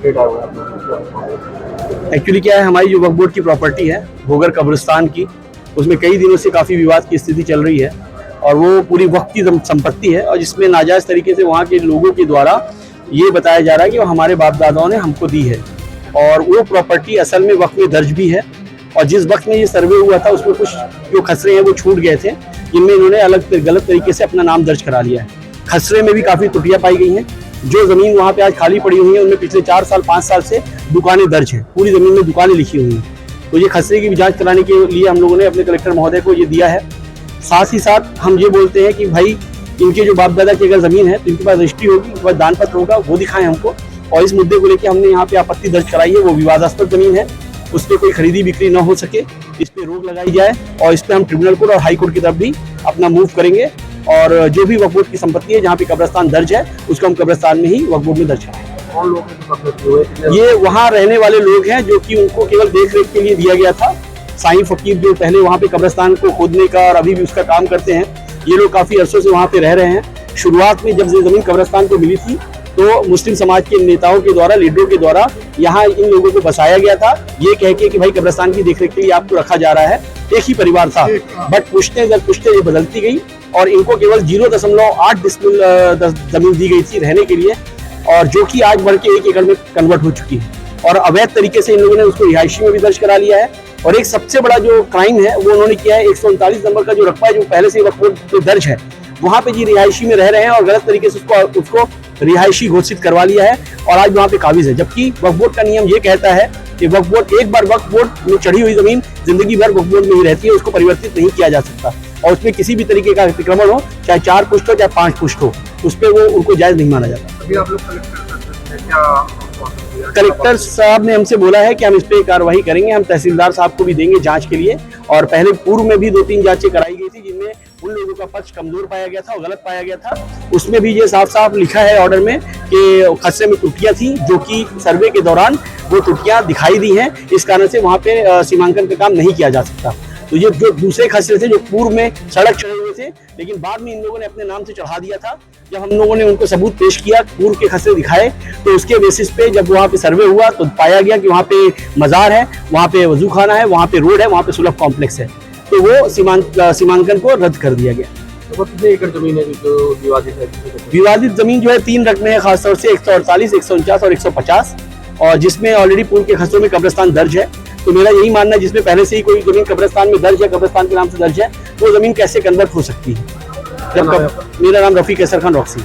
Related है? Actually क्या है, हमारी जो वक्फ बोर्ड की प्रॉपर्टी है घोगर कब्रिस्तान की, उसमें कई दिनों से काफ़ी विवाद की स्थिति चल रही है और वो पूरी वक्फ की संपत्ति है और जिसमें नाजायज़ तरीके से वहाँ के लोगों के द्वारा ये बताया जा रहा है कि वो हमारे बाप दादाओं ने हमको दी है और वो प्रॉपर्टी असल में वक्फ में दर्ज भी है। और जिस वक्त में ये सर्वे हुआ था उसमें कुछ जो खसरे हैं वो छूट गए थे, जिनमें इन्होंने गलत तरीके से अपना नाम दर्ज करा लिया है। खसरे में भी काफ़ी त्रुटियाँ पाई गई हैं। जो ज़मीन वहाँ पे आज खाली पड़ी हुई है उनमें पिछले 4 साल 5 साल से दुकानें दर्ज हैं, पूरी ज़मीन में दुकानें लिखी हुई हैं। तो ये खसरे की भी जाँच कराने के लिए हम लोगों ने अपने कलेक्टर महोदय को ये दिया है। साथ ही साथ हम ये बोलते हैं कि भाई इनके जो बाप दादा की अगर ज़मीन है तो इनके पास रजिस्ट्री होगी, इनके पास दान पत्र होगा, वो दिखाएं हमको। और इस मुद्दे को लेकर हमने यहाँ पे आपत्ति दर्ज कराई है। वो विवादास्पद ज़मीन है, उस पर कोई खरीदी बिक्री ना हो सके, इस पर रोक लगाई जाए और इस पर हम ट्रिब्यूनल कोर्ट और हाई कोर्ट की तरफ भी अपना मूव करेंगे। और जो भी वक्फ बोर्ड की संपत्ति है जहाँ पे कब्रिस्तान दर्ज है उसको हम कब्रिस्तान में ही वक्फ बोर्ड में दर्ज कराएंगे। कौन लोग? ये वहाँ रहने वाले लोग हैं जो कि उनको केवल देख रेख के लिए दिया गया था। साईं फकीर जो पहले वहाँ पे कब्रिस्तान को खोदने का और अभी भी उसका काम करते हैं, ये लोग काफ़ी अरसों से वहाँ पे रह रहे हैं। शुरुआत में जब ये ज़मीन कब्रिस्तान को मिली थी तो मुस्लिम समाज के नेताओं के द्वारा, लीडरों के द्वारा यहाँ इन लोगों को बसाया गया था, ये कह के कि भाई कब्रिस्तान की देखरेख के लिए आपको रखा जा रहा है। एक ही परिवार था, बट पूछते ये बदलती गई और इनको केवल 0.8 डिसमिल जमीन दी गई थी रहने के लिए, और जो कि आज बढ़ के 1 एकड़ में कन्वर्ट हो चुकी है और अवैध तरीके से इन लोगों ने उसको रिहायशी में भी दर्ज करा लिया है। और एक सबसे बड़ा जो क्राइम है वो उन्होंने किया है, 139 नंबर का जो रकबा है जो पहले से वक्फ बोर्ड पे दर्ज है, वहाँ पे जी रिहायशी में रह रहे हैं और गलत तरीके से उसको रिहायशी घोषित करवा लिया है और आज वहाँ पे काबिज है। जबकि वक्फ बोर्ड का नियम ये कहता है कि वक्फ बोर्ड एक बार वक्फ बोर्ड में चढ़ी हुई जमीन जिंदगी भर वक्फ बोर्ड में ही रहती है, उसको परिवर्तित नहीं किया जा सकता और उसमें किसी भी तरीके का अतिक्रमण हो, चाहे 4 पुष्ट हो चाहे 5 पुष्ट हो, उस पर वो उनको जायज नहीं माना जाता। अभी आप लोग कलेक्टर साहब ने हमसे बोला है कि हम इस पे कार्रवाई करेंगे। हम तहसीलदार साहब को भी देंगे जांच के लिए और पहले पूर्व में भी 2-3 जांचें कराई गई थी जिनमें उन लोगों का पक्ष कमजोर पाया गया था और गलत पाया गया था। उसमें भी ये साफ साफ लिखा है ऑर्डर में कि खसरे में त्रुटियां थी जो कि सर्वे के दौरान वो त्रुटियां दिखाई दी हैं, इस कारण से वहाँ पे सीमांकन का काम नहीं किया जा सकता। तो ये जो दूसरे खसरे थे जो पूर्व में सड़क चढ़े हुए थे लेकिन बाद में इन लोगों ने अपने नाम से चढ़ा दिया था, जब हम लोगों ने उनको सबूत पेश किया, पूर्व के खसरे दिखाए, तो उसके बेसिस पे जब वहाँ पे सर्वे हुआ तो पाया गया कि वहाँ पे मज़ार है, वहाँ पे वजू खाना है, वहाँ पे रोड है, वहाँ पे सुलभ कॉम्प्लेक्स है, तो वो सीमांकन को रद्द कर दिया गया। तो कितने एकड़ जमीन है जो विवादित है? विवादित जमीन जो है 3 रकमे है, खासतौर से 148, 149 और 150, और जिसमें ऑलरेडी पूर्व के खसरों में कब्रिस्तान दर्ज है। तो मेरा यही मानना है जिसमें पहले से ही कोई जमीन कब्रिस्तान में दर्ज है, कब्रिस्तान के नाम से दर्ज है, वो जमीन कैसे कन्वर्ट हो सकती है। मेरा नाम रफीक कैसर खान रॉक्सी।